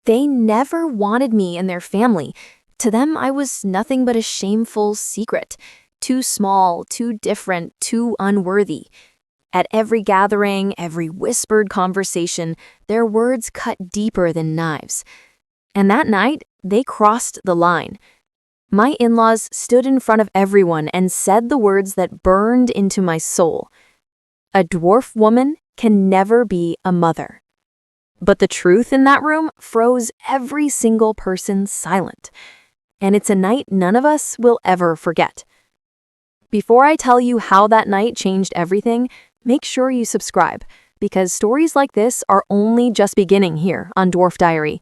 They never wanted me in their family. To them, I was nothing but a shameful secret. Too small, too different, too unworthy. At every gathering, every whispered conversation, their words cut deeper than knives. And that night, they crossed the line. My in-laws stood in front of everyone and said the words that burned into my soul. A dwarf woman can never be a mother. But the truth in that room froze every single person silent. And it's a night none of us will ever forget. Before I tell you how that night changed everything, make sure you subscribe, because stories like this are only just beginning here on Dwarf Diary.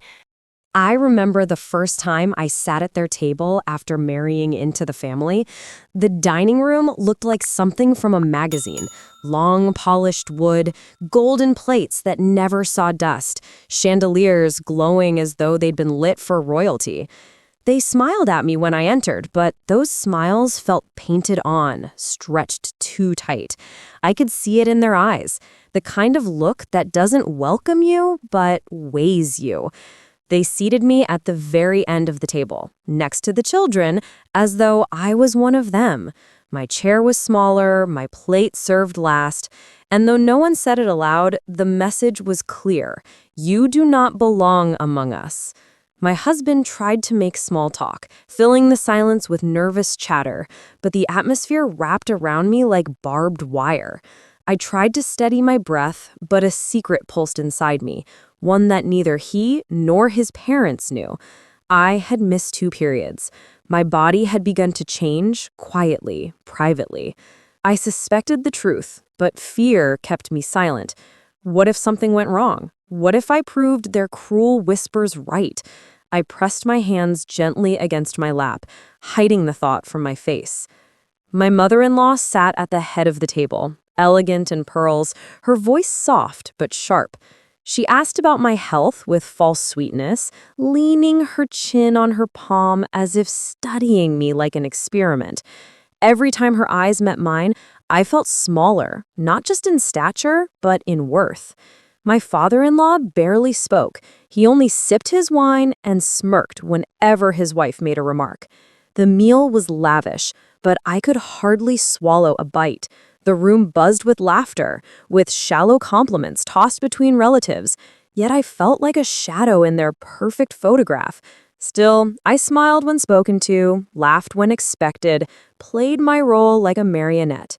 I remember the first time I sat at their table after marrying into the family. The dining room looked like something from a magazine. Long, polished wood, golden plates that never saw dust, chandeliers glowing as though they'd been lit for royalty. They smiled at me when I entered, but those smiles felt painted on, stretched too tight. I could see it in their eyes, the kind of look that doesn't welcome you, but weighs you. They seated me at the very end of the table, next to the children, as though I was one of them. My chair was smaller, my plate served last, and though no one said it aloud, the message was clear. You do not belong among us. My husband tried to make small talk, filling the silence with nervous chatter, but the atmosphere wrapped around me like barbed wire. I tried to steady my breath, but a secret pulsed inside me, one that neither he nor his parents knew. I had missed 2 periods. My body had begun to change, quietly, privately. I suspected the truth, but fear kept me silent. What if something went wrong? What if I proved their cruel whispers right? I pressed my hands gently against my lap, hiding the thought from my face. My mother-in-law sat at the head of the table, elegant in pearls, her voice soft but sharp. She asked about my health with false sweetness, leaning her chin on her palm as if studying me like an experiment. Every time her eyes met mine, I felt smaller, not just in stature, but in worth. My father-in-law barely spoke. He only sipped his wine and smirked whenever his wife made a remark. The meal was lavish, but I could hardly swallow a bite. The room buzzed with laughter, with shallow compliments tossed between relatives, yet I felt like a shadow in their perfect photograph. Still, I smiled when spoken to, laughed when expected, played my role like a marionette.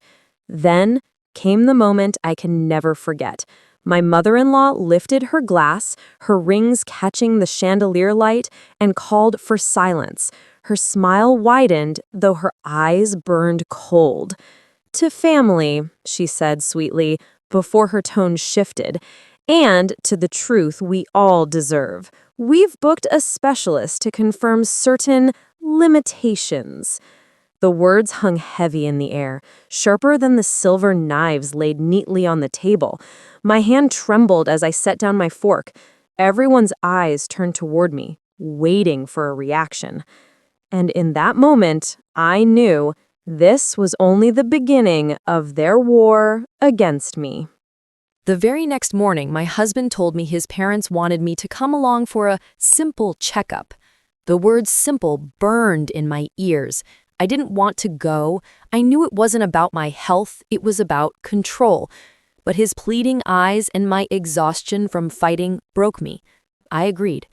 Then came the moment I can never forget. My mother-in-law lifted her glass, her rings catching the chandelier light, and called for silence. Her smile widened, though her eyes burned cold. "To family," she said sweetly, before her tone shifted, "and to the truth we all deserve. We've booked a specialist to confirm certain limitations." The words hung heavy in the air, sharper than the silver knives laid neatly on the table. My hand trembled as I set down my fork. Everyone's eyes turned toward me, waiting for a reaction. And in that moment, I knew this was only the beginning of their war against me. The very next morning, my husband told me his parents wanted me to come along for a simple checkup. The word simple burned in my ears. I didn't want to go. I knew it wasn't about my health, it was about control. But his pleading eyes and my exhaustion from fighting broke me. I agreed.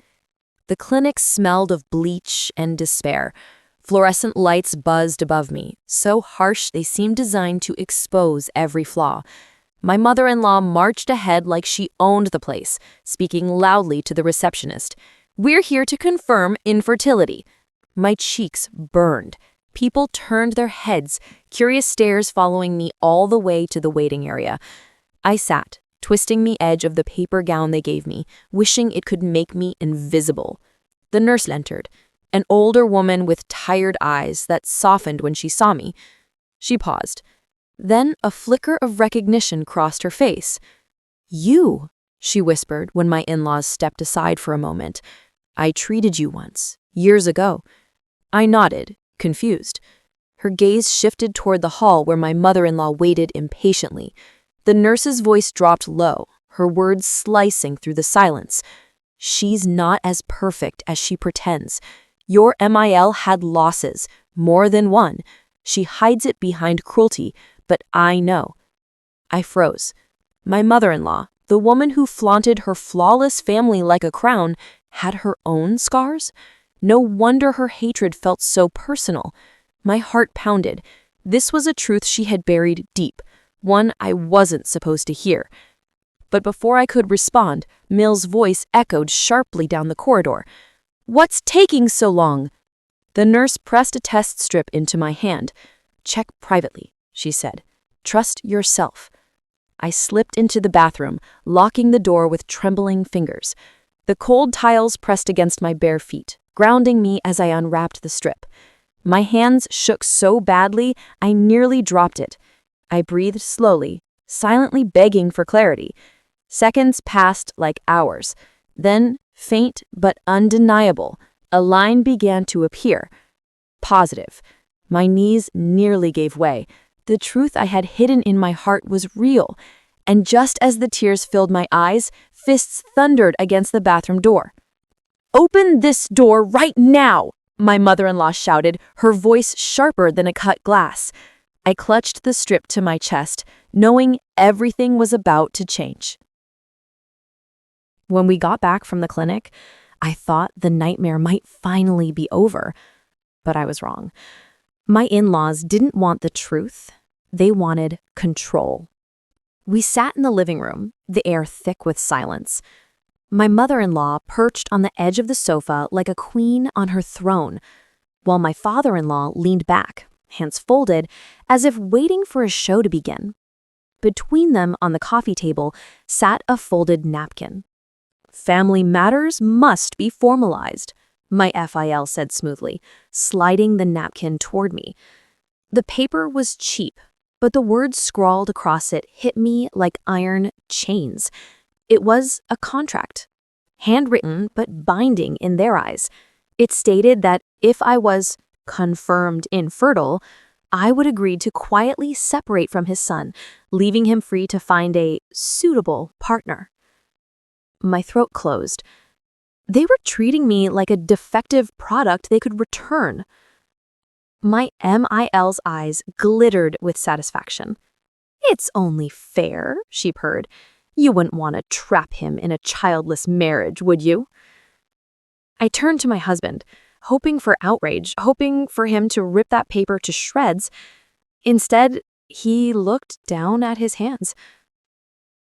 The clinic smelled of bleach and despair. Fluorescent lights buzzed above me, so harsh they seemed designed to expose every flaw. My mother-in-law marched ahead like she owned the place, speaking loudly to the receptionist. "We're here to confirm infertility." My cheeks burned. People turned their heads, curious stares following me all the way to the waiting area. I sat, twisting the edge of the paper gown they gave me, wishing it could make me invisible. The nurse entered, an older woman with tired eyes that softened when she saw me. She paused. Then a flicker of recognition crossed her face. "You," she whispered when my in-laws stepped aside for a moment. "I treated you once, years ago." I nodded, confused. Her gaze shifted toward the hall where my mother-in-law waited impatiently. The nurse's voice dropped low, her words slicing through the silence. She's not as perfect as she pretends. Your MIL had losses, more than one. She hides it behind cruelty, but I know. I froze. My mother-in-law, the woman who flaunted her flawless family like a crown, had her own scars? No wonder her hatred felt so personal. My heart pounded. This was a truth she had buried deep, one I wasn't supposed to hear. But before I could respond, Mill's voice echoed sharply down the corridor. "What's taking so long?" The nurse pressed a test strip into my hand. "Check privately," she said. "Trust yourself." I slipped into the bathroom, locking the door with trembling fingers. The cold tiles pressed against my bare feet, grounding me as I unwrapped the strip. My hands shook so badly, I nearly dropped it. I breathed slowly, silently begging for clarity. Seconds passed like hours. Then, faint but undeniable, a line began to appear. Positive. My knees nearly gave way. The truth I had hidden in my heart was real. And just as the tears filled my eyes, fists thundered against the bathroom door. "Open this door right now!" my mother-in-law shouted, her voice sharper than a cut glass. I clutched the strip to my chest, knowing everything was about to change. When we got back from the clinic, I thought the nightmare might finally be over. But I was wrong. My in-laws didn't want the truth. They wanted control. We sat in the living room, the air thick with silence. My mother-in-law perched on the edge of the sofa like a queen on her throne, while my father-in-law leaned back, hands folded, as if waiting for a show to begin. Between them on the coffee table sat a folded napkin. "Family matters must be formalized," my FIL said smoothly, sliding the napkin toward me. The paper was cheap, but the words scrawled across it hit me like iron chains. It was a contract, handwritten but binding in their eyes. It stated that if I was confirmed infertile, I would agree to quietly separate from his son, leaving him free to find a suitable partner. My throat closed. They were treating me like a defective product they could return. My MIL's eyes glittered with satisfaction. "It's only fair," she purred. "You wouldn't want to trap him in a childless marriage, would you?" I turned to my husband, hoping for outrage, hoping for him to rip that paper to shreds. Instead, he looked down at his hands.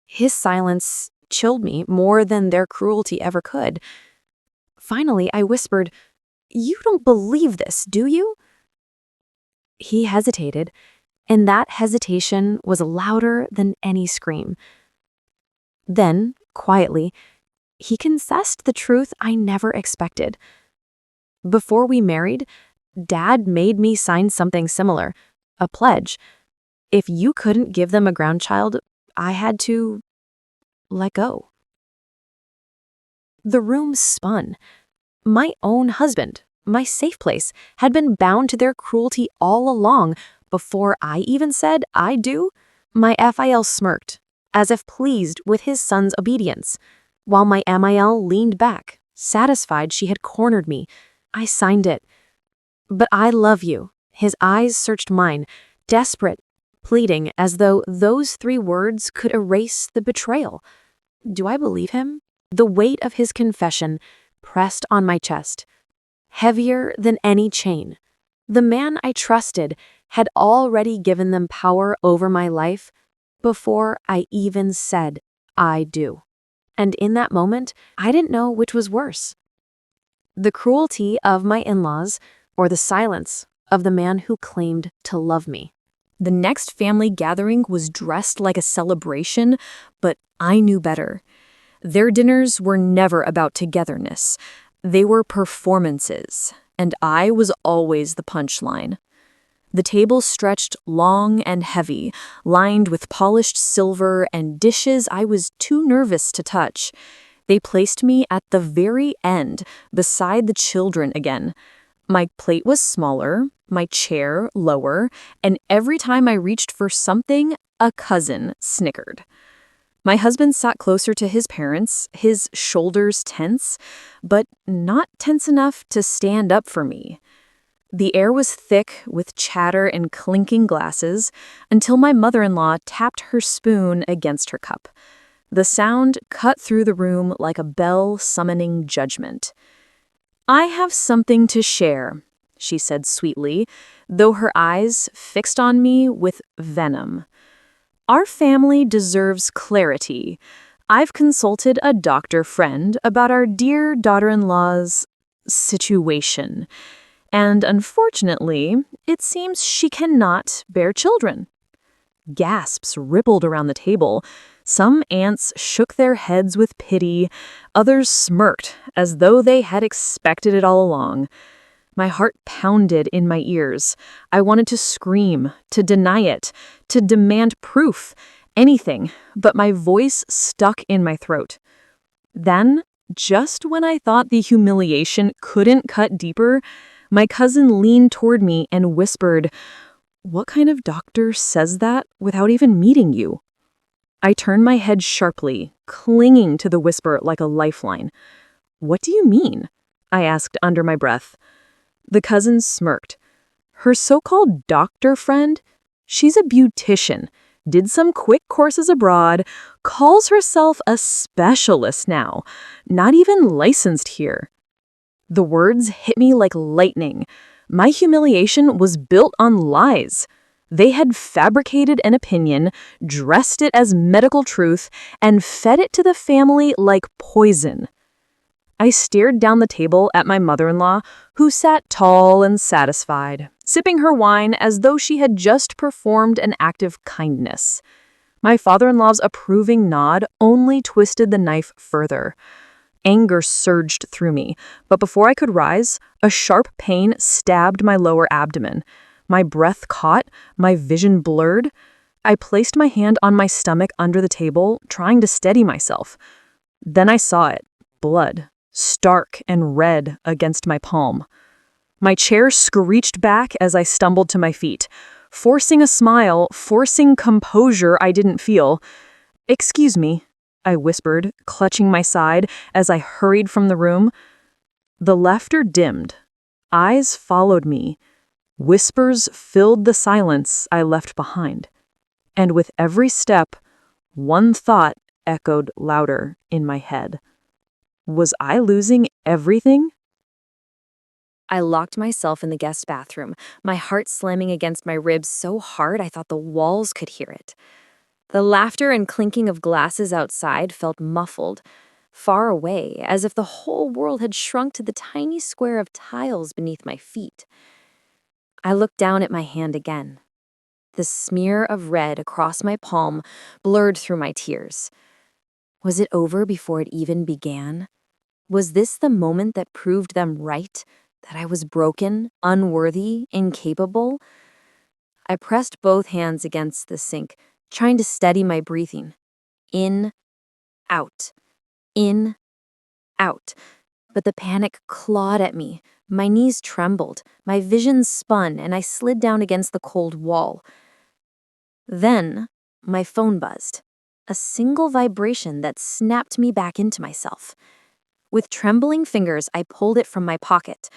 His silence chilled me more than their cruelty ever could. Finally, I whispered, "You don't believe this, do you?" He hesitated, and that hesitation was louder than any scream. Then, quietly, he confessed the truth I never expected. Before we married, Dad made me sign something similar, a pledge. If you couldn't give them a groundchild, I had to let go. The room spun. My own husband, my safe place, had been bound to their cruelty all along before I even said I do. My FIL smirked, as if pleased with his son's obedience, while my MIL leaned back, satisfied she had cornered me. I signed it. "But I love you." His eyes searched mine, desperate, pleading, as though those 3 words could erase the betrayal. Do I believe him? The weight of his confession pressed on my chest, heavier than any chain. The man I trusted had already given them power over my life before I even said I do. And in that moment, I didn't know which was worse. The cruelty of my in-laws or the silence of the man who claimed to love me. The next family gathering was dressed like a celebration, but I knew better. Their dinners were never about togetherness. They were performances, and I was always the punchline. The table stretched long and heavy, lined with polished silver and dishes I was too nervous to touch. They placed me at the very end, beside the children again. My plate was smaller, my chair lower, and every time I reached for something, a cousin snickered. My husband sat closer to his parents, his shoulders tense, but not tense enough to stand up for me. The air was thick with chatter and clinking glasses until my mother-in-law tapped her spoon against her cup. The sound cut through the room like a bell summoning judgment. "I have something to share," she said sweetly, though her eyes fixed on me with venom. "Our family deserves clarity. I've consulted a doctor friend about our dear daughter-in-law's situation, and unfortunately, it seems she cannot bear children." Gasps rippled around the table. Some aunts shook their heads with pity, others smirked as though they had expected it all along. My heart pounded in my ears. I wanted to scream, to deny it, to demand proof, anything, but my voice stuck in my throat. Then, just when I thought the humiliation couldn't cut deeper, my cousin leaned toward me and whispered, "What kind of doctor says that without even meeting you?" I turned my head sharply, clinging to the whisper like a lifeline. "What do you mean?" I asked under my breath. The cousin smirked. Her so-called doctor friend? She's a beautician, did some quick courses abroad, calls herself a specialist now, not even licensed here. The words hit me like lightning. My humiliation was built on lies. They had fabricated an opinion, dressed it as medical truth, and fed it to the family like poison. I stared down the table at my mother-in-law, who sat tall and satisfied, sipping her wine as though she had just performed an act of kindness. My father-in-law's approving nod only twisted the knife further. Anger surged through me, but before I could rise, a sharp pain stabbed my lower abdomen. My breath caught, my vision blurred. I placed my hand on my stomach under the table, trying to steady myself. Then I saw it, blood, stark and red against my palm. My chair screeched back as I stumbled to my feet, forcing a smile, forcing composure I didn't feel. "Excuse me," I whispered, clutching my side as I hurried from the room. The laughter dimmed. Eyes followed me. Whispers filled the silence I left behind. And with every step, one thought echoed louder in my head. Was I losing everything? I locked myself in the guest bathroom, my heart slamming against my ribs so hard I thought the walls could hear it. The laughter and clinking of glasses outside felt muffled, far away, as if the whole world had shrunk to the tiny square of tiles beneath my feet. I looked down at my hand again. The smear of red across my palm blurred through my tears. Was it over before it even began? Was this the moment that proved them right? That I was broken, unworthy, incapable? I pressed both hands against the sink, trying to steady my breathing. In, out. In, out. But the panic clawed at me. My knees trembled, my vision spun, and I slid down against the cold wall. Then, my phone buzzed. A single vibration that snapped me back into myself. With trembling fingers, I pulled it from my pocket.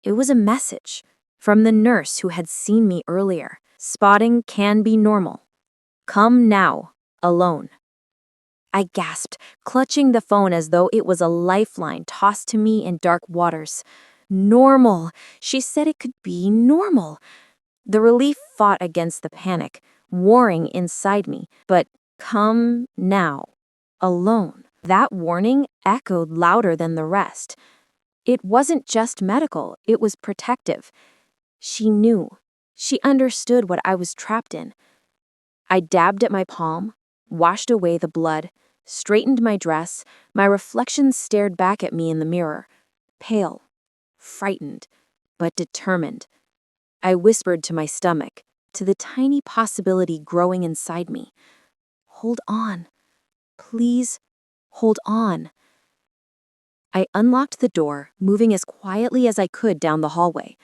It was a message from the nurse who had seen me earlier. Spotting can be normal. Come now, alone. I gasped, clutching the phone as though it was a lifeline tossed to me in dark waters. Normal. She said it could be normal. The relief fought against the panic, warring inside me. But come now, alone. That warning echoed louder than the rest. It wasn't just medical, it was protective. She knew. She understood what I was trapped in. I dabbed at my palm, washed away the blood, straightened my dress. My reflection stared back at me in the mirror, pale, frightened, but determined. I whispered to my stomach, to the tiny possibility growing inside me. Hold on. Please, hold on. I unlocked the door, moving as quietly as I could down the hallway.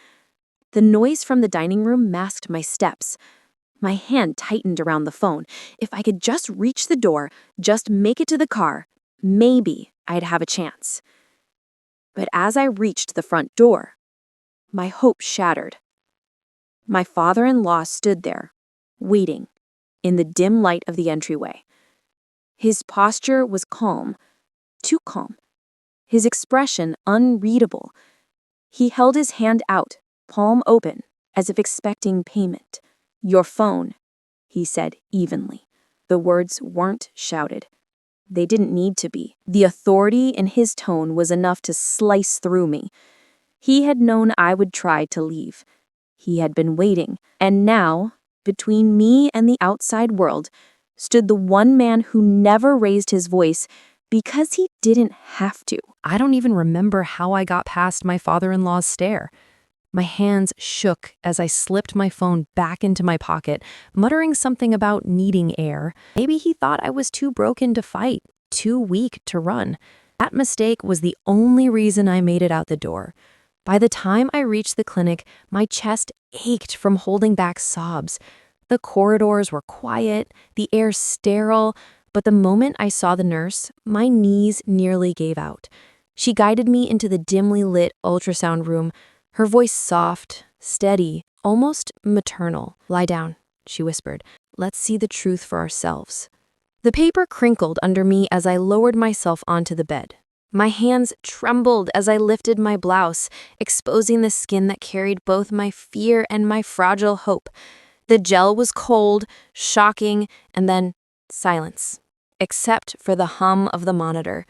The noise from the dining room masked my steps. My hand tightened around the phone. If I could just reach the door, just make it to the car, maybe I'd have a chance. But as I reached the front door, my hope shattered. My father-in-law stood there, waiting, in the dim light of the entryway. His posture was calm, too calm. His expression unreadable. He held his hand out, palm open, as if expecting payment. "Your phone," he said evenly. The words weren't shouted. They didn't need to be. The authority in his tone was enough to slice through me. He had known I would try to leave. He had been waiting, and now, between me and the outside world, stood the one man who never raised his voice because he didn't have to. I don't even remember how I got past my father-in-law's stare. My hands shook as I slipped my phone back into my pocket, muttering something about needing air. Maybe he thought I was too broken to fight, too weak to run. That mistake was the only reason I made it out the door. By the time I reached the clinic, my chest ached from holding back sobs. The corridors were quiet, the air sterile, but the moment I saw the nurse, my knees nearly gave out. She guided me into the dimly lit ultrasound room, her voice soft, steady, almost maternal. "Lie down," she whispered. "Let's see the truth for ourselves." The paper crinkled under me as I lowered myself onto the bed. My hands trembled as I lifted my blouse, exposing the skin that carried both my fear and my fragile hope. The gel was cold, shocking, and then silence, except for the hum of the monitor.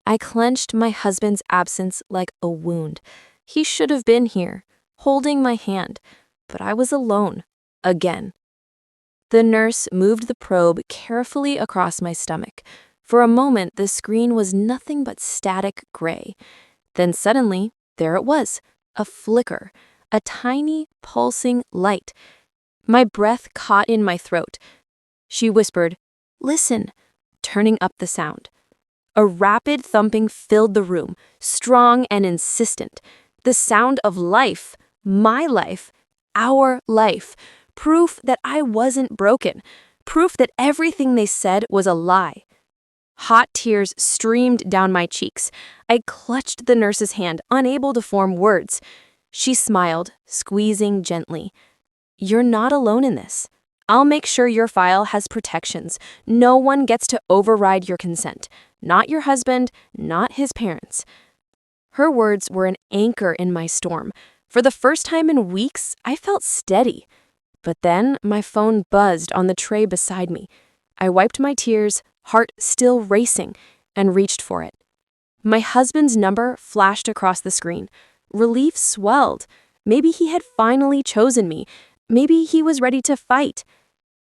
I clenched my husband's absence like a wound. He should have been here, holding my hand, but I was alone, again. The nurse moved the probe carefully across my stomach. For a moment, the screen was nothing but static gray. Then suddenly, there it was, a flicker, a tiny, pulsing light. My breath caught in my throat. She whispered, "Listen," turning up the sound. A rapid thumping filled the room, strong and insistent. The sound of life, my life, our life. Proof that I wasn't broken. Proof that everything they said was a lie. Hot tears streamed down my cheeks. I clutched the nurse's hand, unable to form words. She smiled, squeezing gently. "You're not alone in this. I'll make sure your file has protections. No one gets to override your consent. Not your husband, not his parents." Her words were an anchor in my storm. For the first time in weeks, I felt steady. But then my phone buzzed on the tray beside me. I wiped my tears, heart still racing, and reached for it. My husband's number flashed across the screen. Relief swelled. Maybe he had finally chosen me. Maybe he was ready to fight.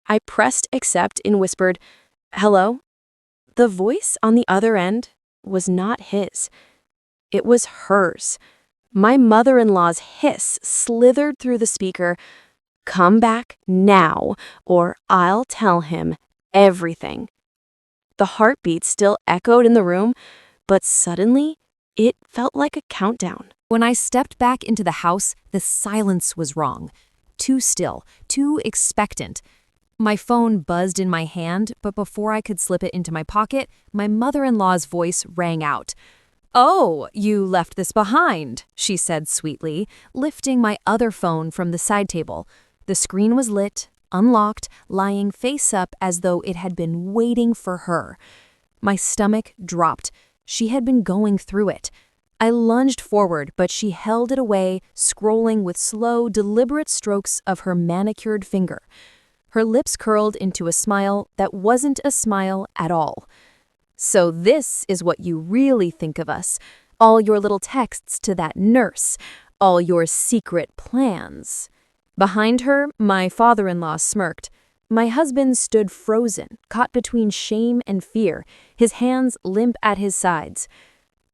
I pressed accept and whispered, "Hello?" The voice on the other end was not his. It was hers. My mother-in-law's hiss slithered through the speaker. "Come back now, or I'll tell him everything." The heartbeat still echoed in the room, but suddenly, it felt like a countdown. When I stepped back into the house, the silence was wrong. Too still, too expectant. My phone buzzed in my hand, but before I could slip it into my pocket, my mother-in-law's voice rang out. "Oh, you left this behind," she said sweetly, lifting my other phone from the side table. The screen was lit, unlocked, lying face up as though it had been waiting for her. My stomach dropped. She had been going through it. I lunged forward, but she held it away, scrolling with slow, deliberate strokes of her manicured finger. Her lips curled into a smile that wasn't a smile at all. "So this is what you really think of us. All your little texts to that nurse. All your secret plans." Behind her, my father-in-law smirked. My husband stood frozen, caught between shame and fear, his hands limp at his sides.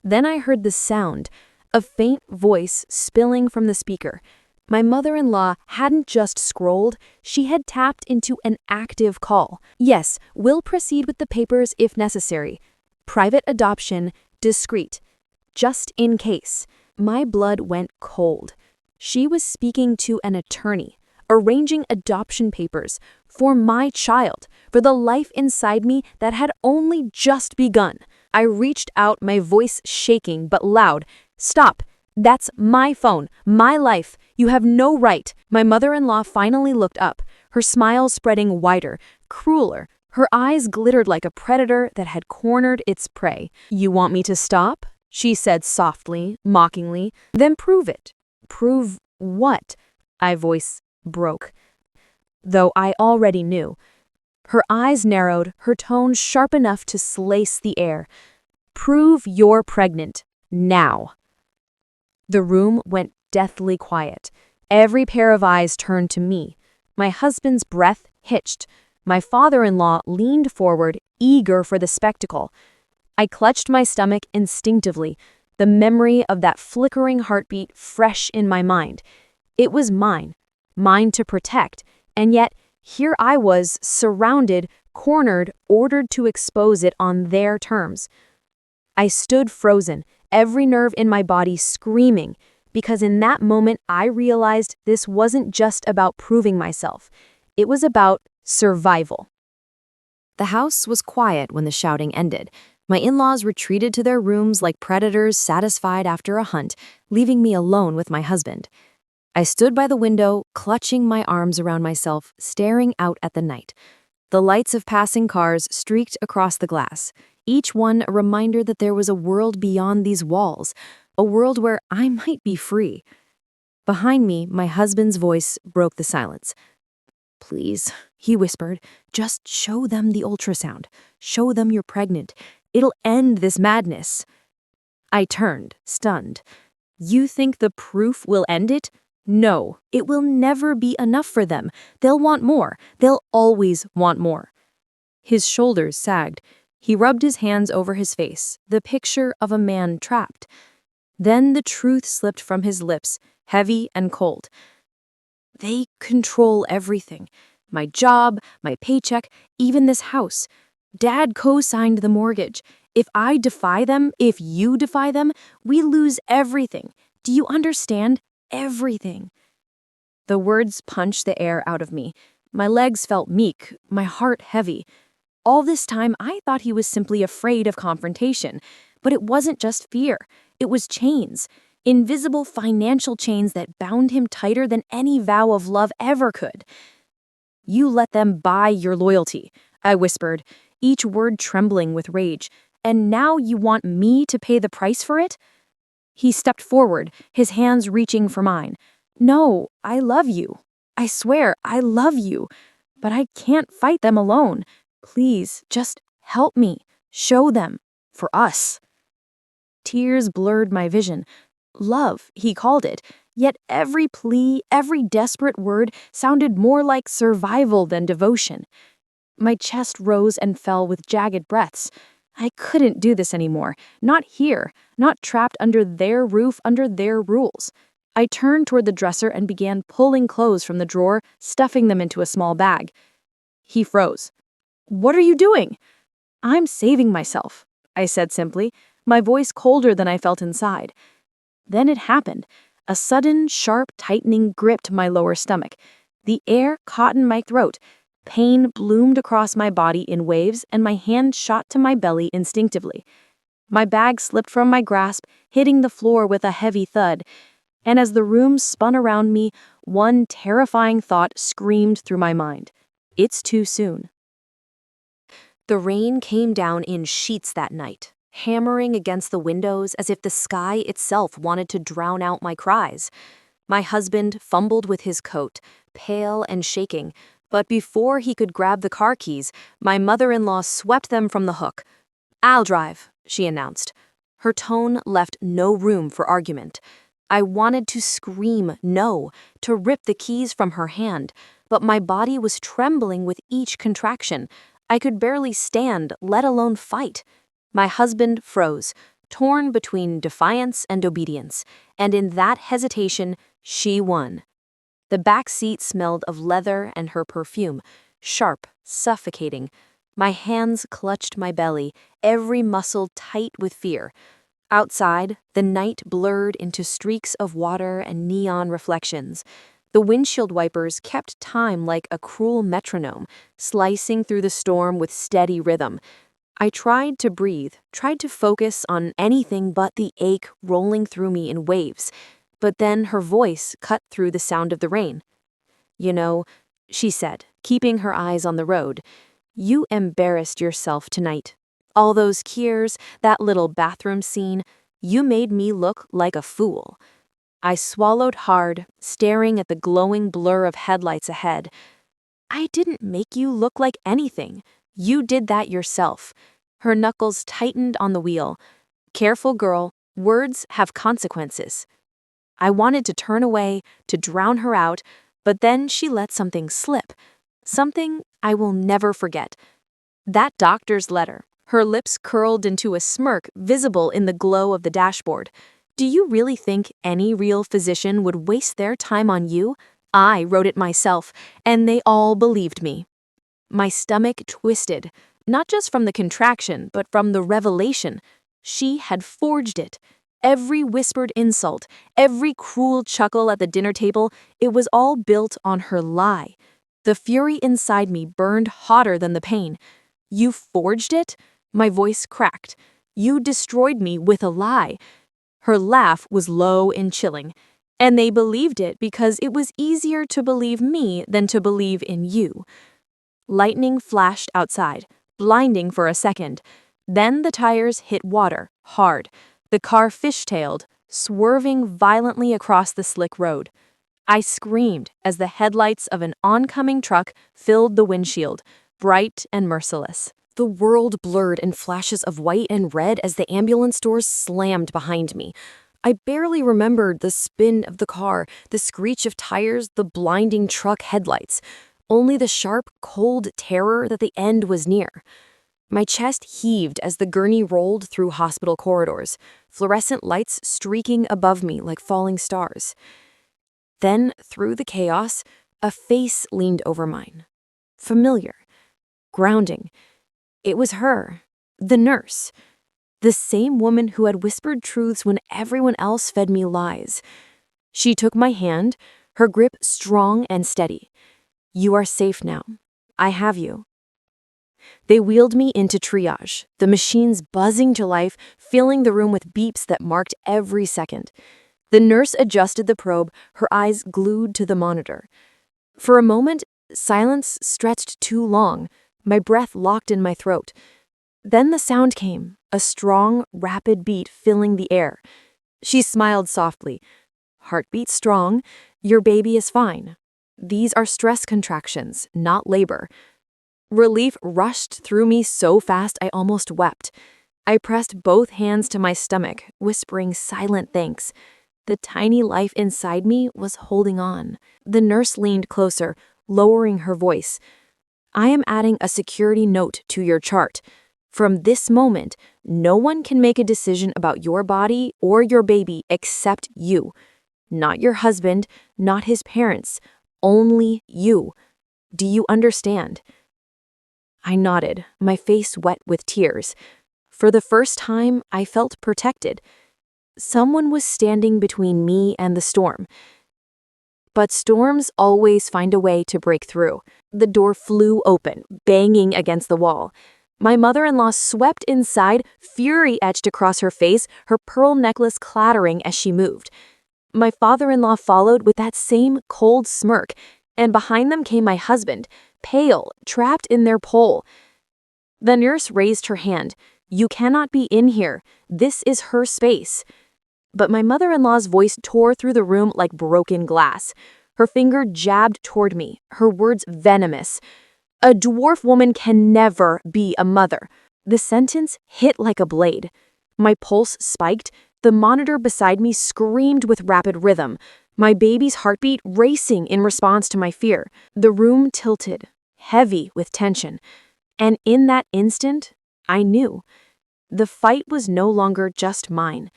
Then I heard the sound, a faint voice spilling from the speaker. My mother-in-law hadn't just scrolled, she had tapped into an active call. "Yes, we'll proceed with the papers if necessary. Private adoption, discreet. Just in case." My blood went cold. She was speaking to an attorney, arranging adoption papers for my child, for the life inside me that had only just begun. I reached out, my voice shaking but loud. "Stop! That's my phone, my life. You have no right." My mother-in-law finally looked up, her smile spreading wider, crueler. Her eyes glittered like a predator that had cornered its prey. "You want me to stop?" she said softly, mockingly. "Then prove it." "Prove what?" My voice broke, though I already knew. Her eyes narrowed, her tone sharp enough to slice the air. "Prove you're pregnant. Now." The room went deathly quiet. Every pair of eyes turned to me. My husband's breath hitched. My father-in-law leaned forward, eager for the spectacle. I clutched my stomach instinctively, the memory of that flickering heartbeat fresh in my mind. It was mine to protect, and yet here I was, surrounded, cornered, ordered to expose it on their terms. I stood frozen, every nerve in my body screaming, because in that moment I realized this wasn't just about proving myself. It was about survival. The house was quiet when the shouting ended. My in-laws retreated to their rooms like predators satisfied after a hunt, leaving me alone with my husband. I stood by the window, clutching my arms around myself, staring out at the night. The lights of passing cars streaked across the glass, each one a reminder that there was a world beyond these walls, a world where I might be free. Behind me, my husband's voice broke the silence. "Please," he whispered, "just show them the ultrasound. Show them you're pregnant. It'll end this madness." I turned, stunned. "You think the proof will end it? No, it will never be enough for them. They'll want more. They'll always want more." His shoulders sagged. He rubbed his hands over his face, the picture of a man trapped. Then the truth slipped from his lips, heavy and cold. "They control everything. My job, my paycheck, even this house. Dad co-signed the mortgage. If I defy them, if you defy them, we lose everything. Do you understand? Everything." The words punched the air out of me. My legs felt meek, my heart heavy. All this time, I thought he was simply afraid of confrontation. But it wasn't just fear. It was chains. Invisible financial chains that bound him tighter than any vow of love ever could. "You let them buy your loyalty," I whispered, each word trembling with rage. "And now you want me to pay the price for it?" He stepped forward, his hands reaching for mine. "No, I love you. I swear, I love you. But I can't fight them alone. Please, just help me. Show them. For us." Tears blurred my vision. Love, he called it, yet every plea, every desperate word sounded more like survival than devotion. My chest rose and fell with jagged breaths. I couldn't do this anymore. Not here, not trapped under their roof, under their rules. I turned toward the dresser and began pulling clothes from the drawer, stuffing them into a small bag. He froze. "What are you doing?" "I'm saving myself," I said simply, my voice colder than I felt inside. Then it happened. A sudden, sharp tightening gripped my lower stomach. The air caught in my throat. Pain bloomed across my body in waves, and my hand shot to my belly instinctively. My bag slipped from my grasp, hitting the floor with a heavy thud. And as the room spun around me, one terrifying thought screamed through my mind. It's too soon. The rain came down in sheets that night, hammering against the windows as if the sky itself wanted to drown out my cries. My husband fumbled with his coat, pale and shaking, but before he could grab the car keys, my mother-in-law swept them from the hook. "I'll drive," she announced. Her tone left no room for argument. I wanted to scream no, to rip the keys from her hand, but my body was trembling with each contraction. I could barely stand, let alone fight. My husband froze, torn between defiance and obedience, and in that hesitation, she won. The back seat smelled of leather and her perfume, sharp, suffocating. My hands clutched my belly, every muscle tight with fear. Outside, the night blurred into streaks of water and neon reflections. The windshield wipers kept time like a cruel metronome, slicing through the storm with steady rhythm. I tried to breathe, tried to focus on anything but the ache rolling through me in waves, but then her voice cut through the sound of the rain. "You know," she said, keeping her eyes on the road, "you embarrassed yourself tonight. All those tears, that little bathroom scene, you made me look like a fool." I swallowed hard, staring at the glowing blur of headlights ahead. "I didn't make you look like anything. You did that yourself." Her knuckles tightened on the wheel. "Careful, girl. Words have consequences." I wanted to turn away, to drown her out, but then she let something slip. Something I will never forget. That doctor's letter. Her lips curled into a smirk visible in the glow of the dashboard. "Do you really think any real physician would waste their time on you? I wrote it myself, and they all believed me." My stomach twisted, not just from the contraction, but from the revelation. She had forged it. Every whispered insult, every cruel chuckle at the dinner table, it was all built on her lie. The fury inside me burned hotter than the pain. "You forged it?" My voice cracked. "You destroyed me with a lie." Her laugh was low and chilling. "And they believed it because it was easier to believe me than to believe in you." Lightning flashed outside, blinding for a second. Then the tires hit water, hard. The car fishtailed, swerving violently across the slick road. I screamed as the headlights of an oncoming truck filled the windshield, bright and merciless. The world blurred in flashes of white and red as the ambulance doors slammed behind me. I barely remembered the spin of the car, the screech of tires, the blinding truck headlights. Only the sharp, cold terror that the end was near. My chest heaved as the gurney rolled through hospital corridors, fluorescent lights streaking above me like falling stars. Then, through the chaos, a face leaned over mine. Familiar. Grounding. It was her, the nurse. The same woman who had whispered truths when everyone else fed me lies. She took my hand, her grip strong and steady. "You are safe now. I have you." They wheeled me into triage, the machines buzzing to life, filling the room with beeps that marked every second. The nurse adjusted the probe, her eyes glued to the monitor. For a moment, silence stretched too long, my breath locked in my throat. Then the sound came, a strong, rapid beat filling the air. She smiled softly. "Heartbeat strong. Your baby is fine. These are stress contractions, not labor." Relief rushed through me so fast I almost wept. I pressed both hands to my stomach, whispering silent thanks. The tiny life inside me was holding on. The nurse leaned closer, lowering her voice. "I am adding a security note to your chart. From this moment, no one can make a decision about your body or your baby except you. Not your husband, not his parents, only you. Do you understand?" I nodded, my face wet with tears. For the first time, I felt protected. Someone was standing between me and the storm. But storms always find a way to break through. The door flew open, banging against the wall. My mother-in-law swept inside, fury etched across her face, her pearl necklace clattering as she moved. My father-in-law followed with that same cold smirk, and behind them came my husband, pale, trapped in their pole. The nurse raised her hand. "You cannot be in here. This is her space." But my mother-in-law's voice tore through the room like broken glass. Her finger jabbed toward me, her words venomous. "A dwarf woman can never be a mother." The sentence hit like a blade. My pulse spiked. The monitor beside me screamed with rapid rhythm, my baby's heartbeat racing in response to my fear. The room tilted, heavy with tension. And in that instant, I knew. The fight was no longer just mine.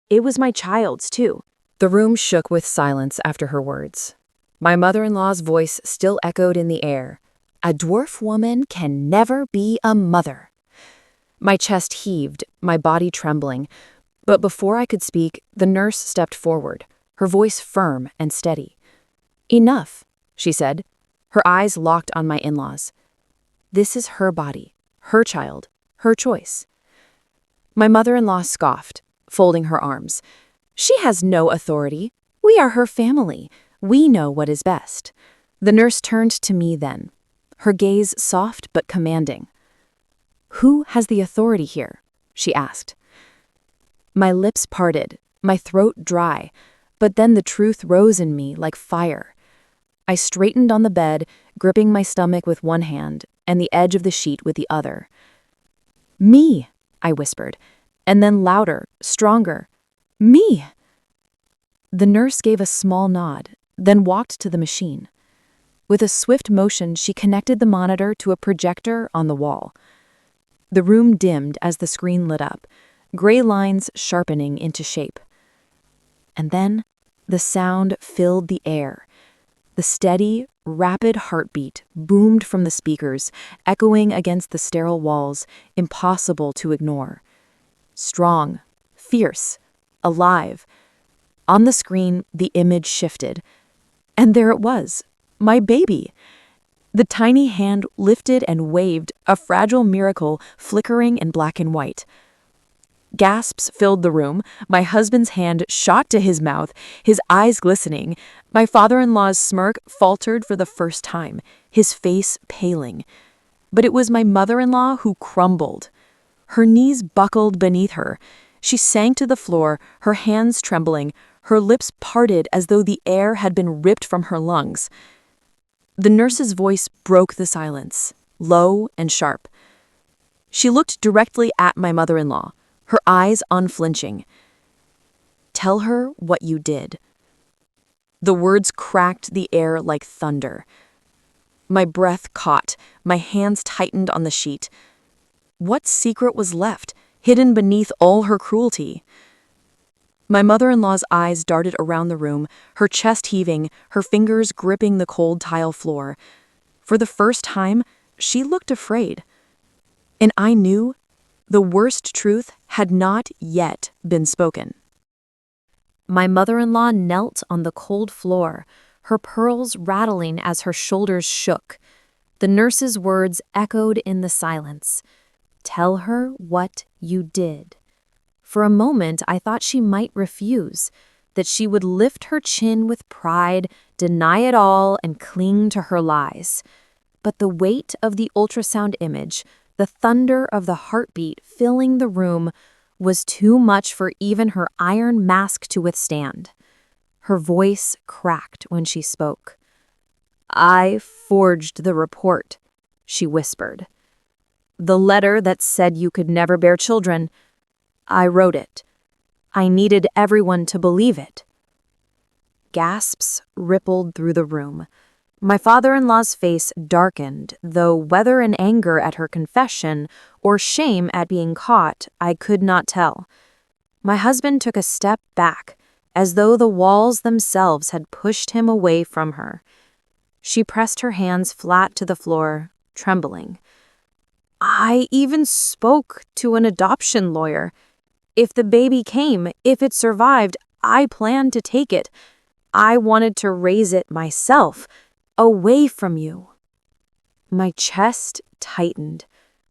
It was my child's, too. The room shook with silence after her words. My mother-in-law's voice still echoed in the air. "A dwarf woman can never be a mother." My chest heaved, my body trembling. But before I could speak, the nurse stepped forward, her voice firm and steady. Enough, she said, her eyes locked on my in-laws. This is her body, her child, her choice. My mother-in-law scoffed, folding her arms. She has no authority. We are her family. We know what is best. The nurse turned to me then, her gaze soft but commanding. Who has the authority here? She asked. My lips parted, my throat dry, but then the truth rose in me like fire. I straightened on the bed, gripping my stomach with one hand and the edge of the sheet with the other. Me, I whispered, and then louder, stronger. Me! The nurse gave a small nod, then walked to the machine. With a swift motion, she connected the monitor to a projector on the wall. The room dimmed as the screen lit up, gray lines sharpening into shape. And then the sound filled the air. The steady, rapid heartbeat boomed from the speakers, echoing against the sterile walls, impossible to ignore. Strong, fierce, alive. On the screen, the image shifted. And there it was, my baby. The tiny hand lifted and waved, a fragile miracle flickering in black and white. Gasps filled the room. My husband's hand shot to his mouth, his eyes glistening. My father-in-law's smirk faltered for the first time, his face paling. But it was my mother-in-law who crumbled. Her knees buckled beneath her. She sank to the floor, her hands trembling, her lips parted as though the air had been ripped from her lungs. The nurse's voice broke the silence, low and sharp. She looked directly at my mother-in-law, her eyes unflinching. Tell her what you did. The words cracked the air like thunder. My breath caught, my hands tightened on the sheet. What secret was left, hidden beneath all her cruelty? My mother-in-law's eyes darted around the room, her chest heaving, her fingers gripping the cold tile floor. For the first time, she looked afraid. And I knew the worst truth had not yet been spoken. My mother-in-law knelt on the cold floor, her pearls rattling as her shoulders shook. The nurse's words echoed in the silence. Tell her what you did. For a moment, I thought she might refuse, that she would lift her chin with pride, deny it all, and cling to her lies. But the weight of the ultrasound image, the thunder of the heartbeat filling the room, was too much for even her iron mask to withstand. Her voice cracked when she spoke. I forged the report, she whispered. The letter that said you could never bear children, I wrote it. I needed everyone to believe it. Gasps rippled through the room. My father-in-law's face darkened, though whether in anger at her confession or shame at being caught, I could not tell. My husband took a step back, as though the walls themselves had pushed him away from her. She pressed her hands flat to the floor, trembling. I even spoke to an adoption lawyer. If the baby came, if it survived, I planned to take it. I wanted to raise it myself, away from you. My chest tightened.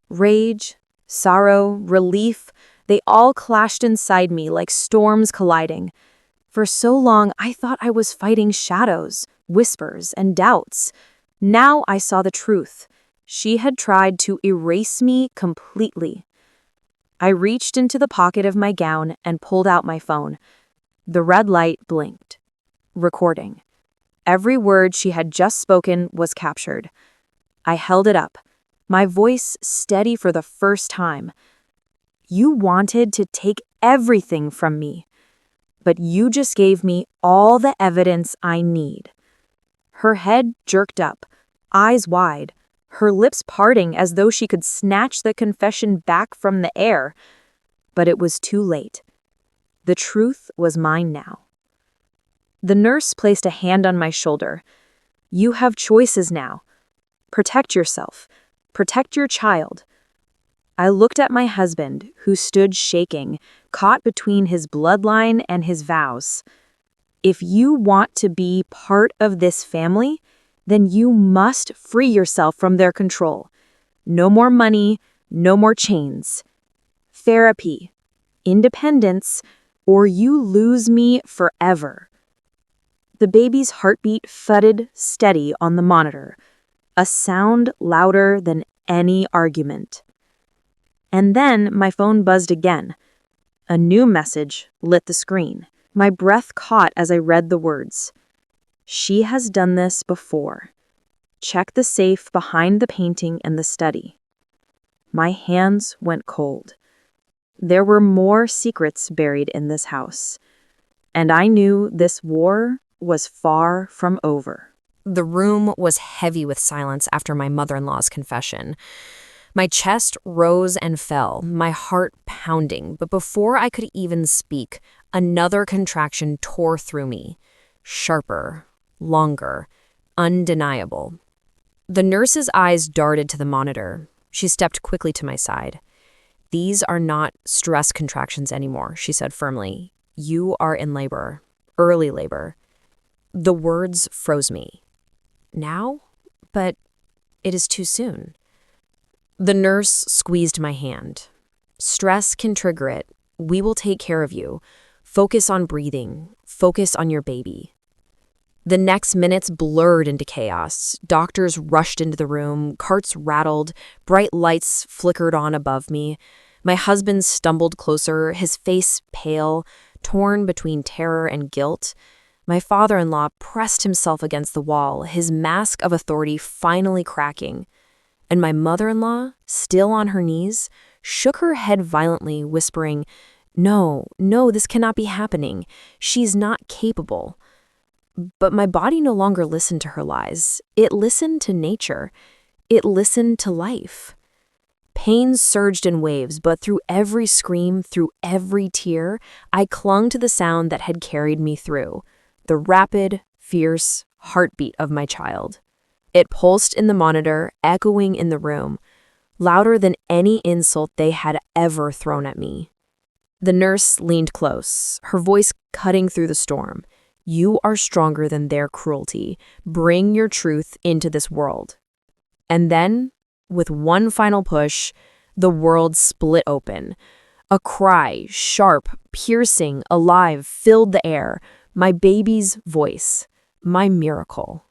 Rage, sorrow, relief, they all clashed inside me like storms colliding. For so long, I thought I was fighting shadows, whispers, and doubts. Now I saw the truth. She had tried to erase me completely. I reached into the pocket of my gown and pulled out my phone. The red light blinked. Recording. Every word she had just spoken was captured. I held it up, my voice steady for the first time. You wanted to take everything from me, but you just gave me all the evidence I need. Her head jerked up, eyes wide, her lips parting as though she could snatch the confession back from the air. But it was too late. The truth was mine now. The nurse placed a hand on my shoulder. You have choices now. Protect yourself. Protect your child. I looked at my husband, who stood shaking, caught between his bloodline and his vows. If you want to be part of this family, then you must free yourself from their control. No more money, no more chains. Therapy, independence, or you lose me forever. The baby's heartbeat thudded steady on the monitor, a sound louder than any argument. And then my phone buzzed again. A new message lit the screen. My breath caught as I read the words. She has done this before. Check the safe behind the painting and the study. My hands went cold. There were more secrets buried in this house, and I knew this war was far from over. The room was heavy with silence after my mother-in-law's confession. My chest rose and fell, my heart pounding, but before I could even speak, another contraction tore through me. Sharper, longer, undeniable. The nurse's eyes darted to the monitor. She stepped quickly to my side. "These are not stress contractions anymore," she said firmly. "You are in labor, early labor." The words froze me. Now? But it is too soon. The nurse squeezed my hand. "Stress can trigger it. We will take care of you. Focus on breathing. Focus on your baby." The next minutes blurred into chaos. Doctors rushed into the room, carts rattled, bright lights flickered on above me. My husband stumbled closer, his face pale, torn between terror and guilt. My father-in-law pressed himself against the wall, his mask of authority finally cracking. And my mother-in-law, still on her knees, shook her head violently, whispering, "No, no, this cannot be happening. She's not capable." But my body no longer listened to her lies. It listened to nature. It listened to life. Pain surged in waves, but through every scream, through every tear, I clung to the sound that had carried me through, the rapid, fierce heartbeat of my child. It pulsed in the monitor, echoing in the room, louder than any insult they had ever thrown at me. The nurse leaned close, her voice cutting through the storm. "You are stronger than their cruelty. Bring your truth into this world." And then, with one final push, the world split open. A cry, sharp, piercing, alive, filled the air. My baby's voice. My miracle.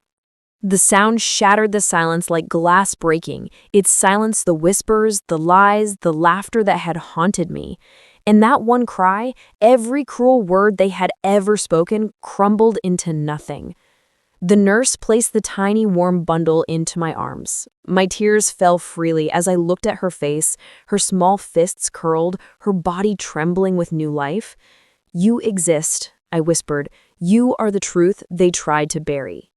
The sound shattered the silence like glass breaking. It silenced the whispers, the lies, the laughter that had haunted me. In that one cry, every cruel word they had ever spoken crumbled into nothing. The nurse placed the tiny warm bundle into my arms. My tears fell freely as I looked at her face, her small fists curled, her body trembling with new life. "You exist," I whispered. "You are the truth they tried to bury."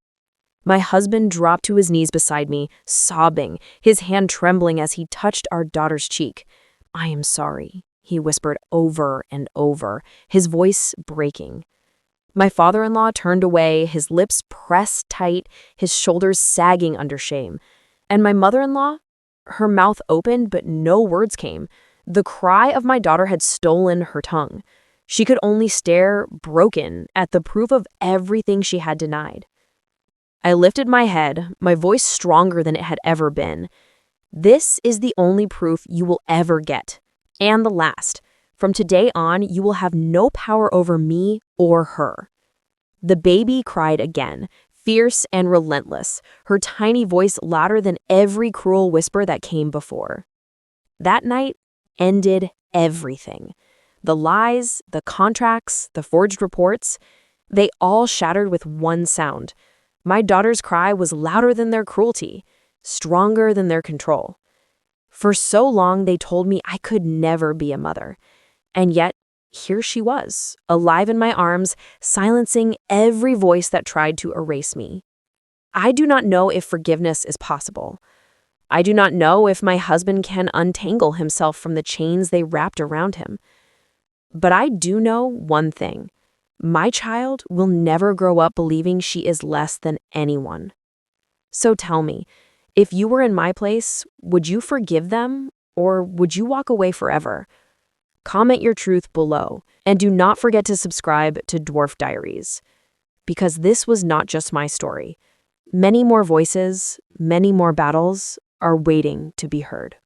My husband dropped to his knees beside me, sobbing, his hand trembling as he touched our daughter's cheek. "I am sorry," he whispered over and over, his voice breaking. My father-in-law turned away, his lips pressed tight, his shoulders sagging under shame. And my mother-in-law? Her mouth opened, but no words came. The cry of my daughter had stolen her tongue. She could only stare, broken, at the proof of everything she had denied. I lifted my head, my voice stronger than it had ever been. "This is the only proof you will ever get. And the last. From today on, you will have no power over me or her." The baby cried again, fierce and relentless, her tiny voice louder than every cruel whisper that came before. That night ended everything. The lies, the contracts, the forged reports, they all shattered with one sound. My daughter's cry was louder than their cruelty, stronger than their control. For so long, they told me I could never be a mother. And yet, here she was, alive in my arms, silencing every voice that tried to erase me. I do not know if forgiveness is possible. I do not know if my husband can untangle himself from the chains they wrapped around him. But I do know one thing. My child will never grow up believing she is less than anyone. So tell me, if you were in my place, would you forgive them or would you walk away forever? Comment your truth below, and do not forget to subscribe to Dwarf Diaries. because this was not just my story. Many more voices, many more battles are waiting to be heard.